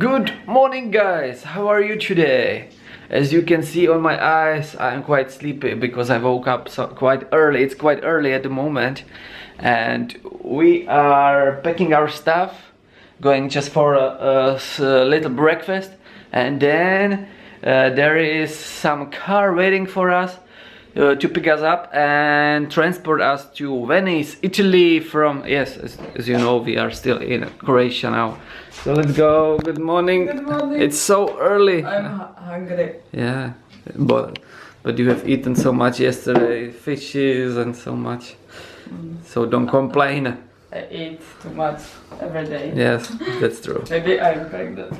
Good morning, guys. How are you today? As you can see on my eyes, I'm quite sleepy because I woke up quite early. It's quite early at the moment, and we are packing our stuff, going just for a little breakfast, and then there is some car waiting for us to pick us up and transport us to Venice, Italy from, yes, as you know, we are still in Croatia now. So let's go. Good morning. Good morning. It's so early. I'm hungry. Yeah, but you have eaten so much yesterday, fishes and so much. So don't complain. I eat too much every day. Yes, that's true. Maybe I'm pregnant.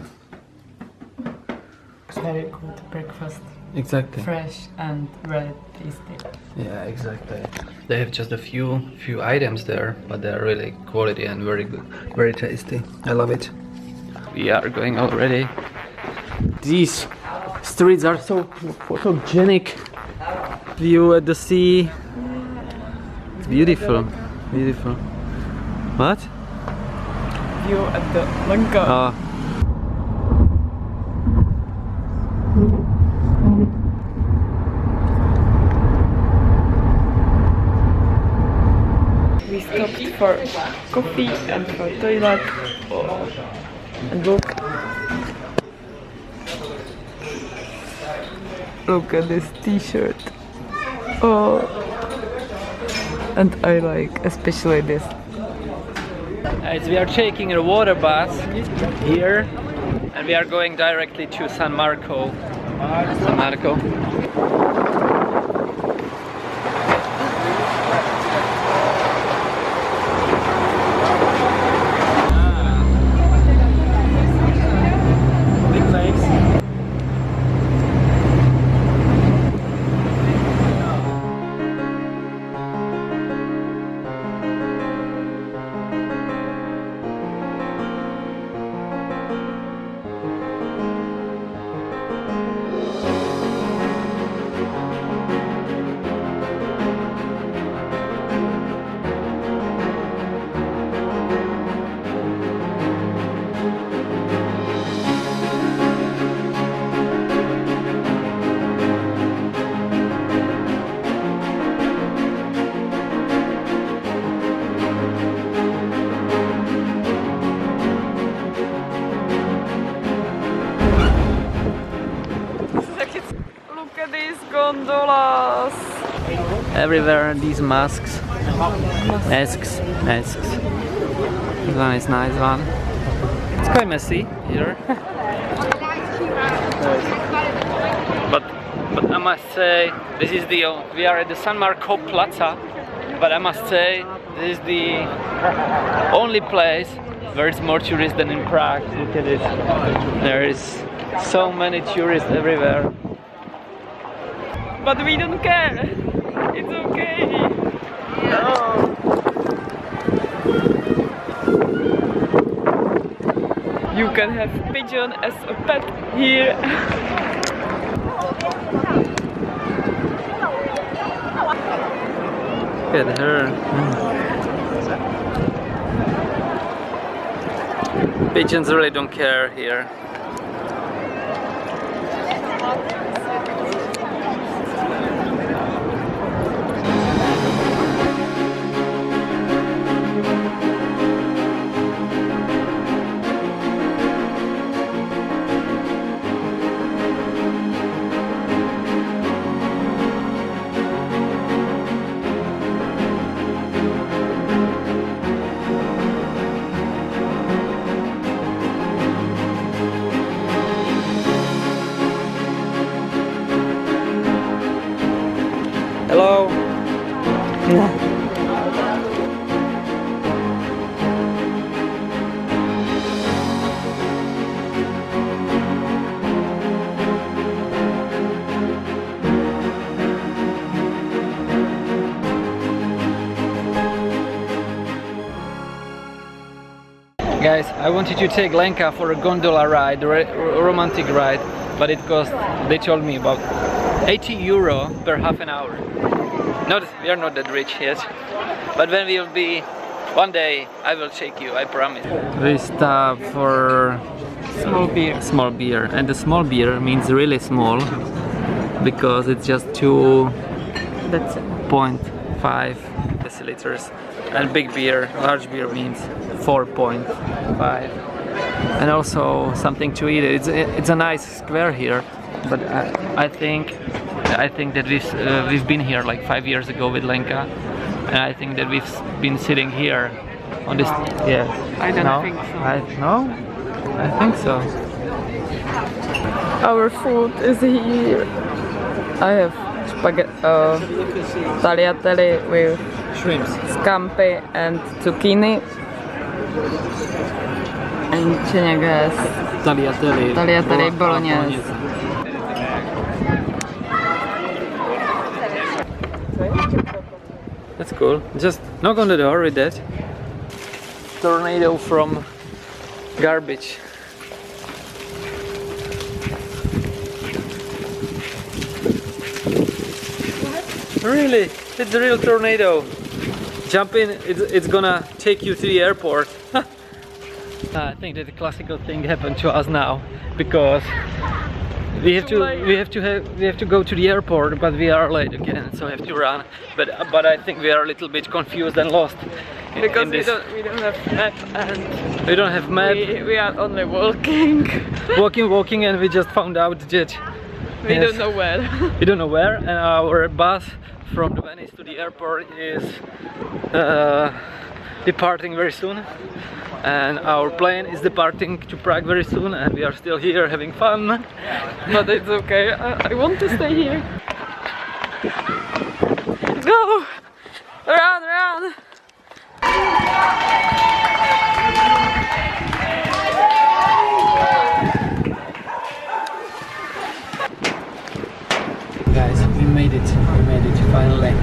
It's very good breakfast. Exactly. Fresh and very tasty. Yeah, exactly. They have just a few items there, but they're really quality and very good, very tasty. I love it. We are going already. These streets are so photogenic. View at the sea. It's beautiful, beautiful. What? View at the Lenka. Oh. We stopped for coffee and for toilet. And look at this t-shirt. Oh, and I like especially this. As we are taking a water bath here, and we are going directly to San Marco. San Marco. Look at these gondolas. Everywhere are these masks. Masks. This one is nice one. It's quite messy here. but I must say, this is the we are at the San Marco Plaza, but I must say this is the only place where it's more tourists than in Prague. Look at it. There is so many tourists everywhere. But we don't care. It's okay. No. You can have pigeon as a pet here. Look at her. Pigeons really don't care here. Hello. Guys, I wanted to take Lenka for a gondola ride, romantic ride, but it cost, they told me, about 80 euro per half an hour. We are not that rich yet, but when we will be, one day I will take you, I promise. We stopped for Small beer. Small beer, and the small beer means really small because it's just 2.5 That's it. deciliters, and big beer, large beer means 4.5. And also something to eat. It's a nice square here, but I think that we've been here like 5 years ago with Lenka, and I think that we've been sitting here on this. Yeah, I don't think so. I think so. Our food is here. I have tagliatelle with Shrimps. scampi and zucchini. And Cenek has tagliatelle bolognese. That's cool. Just knock on the door with that. Tornado from garbage. Really? It's a real tornado. Jump in, it's gonna take you to the airport. I think that the classical thing happened to us now, because we have to go to the airport, but we are late again, so we have to run. But I think we are a little bit confused and lost. Because we don't have map, and we don't have map. We are only walking. walking, and we just found out that we don't know where. We don't know where, and our bus from the Venice to the airport is departing very soon, and our plane is departing to Prague very soon, and we are still here having fun. But it's okay. I want to stay here. Let's go! Run! Guys, we made it finally.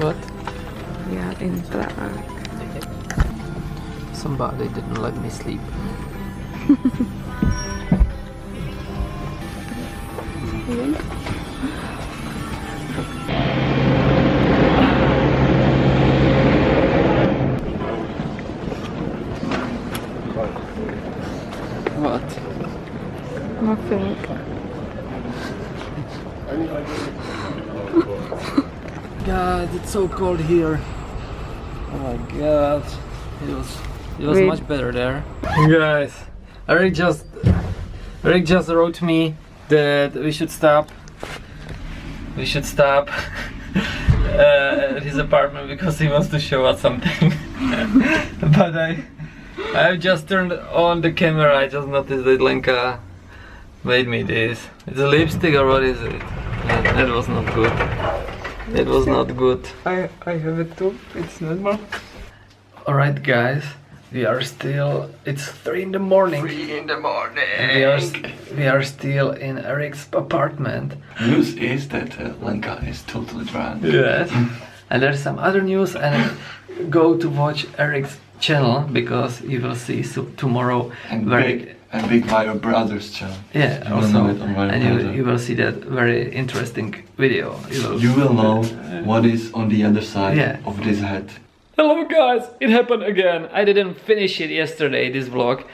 What? We are in Prague. Somebody didn't let me sleep. What? Nothing. God, it's so cold here. Oh my god. It was much better there. Guys, Eric just wrote me that we should stop at his apartment because he wants to show us something. But I've just turned on the camera. I just noticed that Lenka made me this. It's a lipstick, or what is it? That was not good. It was not good. I have it too. It's normal. Alright guys, we are still, it's 3 in the morning. 3 in the morning. We are still in Eric's apartment. News is that Lenka is totally drunk. Yes. And there's some other news, and go to watch Eric's channel because you will see tomorrow And big ViralBrothers channel. Yeah, you also, will know it on and you will see that very interesting video. You will know what is on the other side Yeah. of this head. Hello guys, it happened again. I didn't finish it yesterday, this vlog,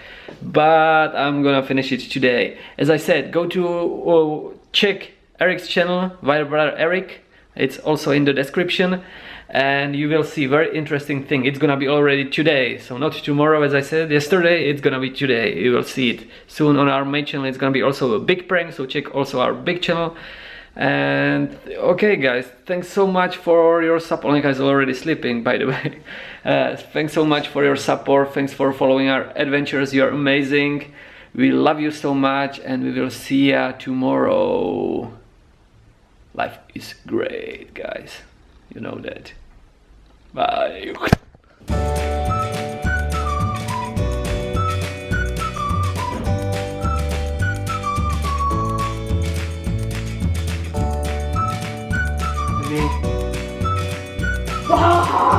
but I'm gonna finish it today. As I said, go to check Eric's channel, ViralBrother Eric, It's also in the description, and you will see very interesting thing. It's gonna be already today, so not tomorrow as I said yesterday, it's gonna be today. You will see it soon on our main channel. It's gonna be also a big prank, so check also our big channel. And okay guys, thanks so much for your support. Lenka is already sleeping, by the way. Thanks so much for your support, thanks for following our adventures. You're amazing, we love you so much, and we will see ya tomorrow. Life is great, guys, you know that. Bye. Ah!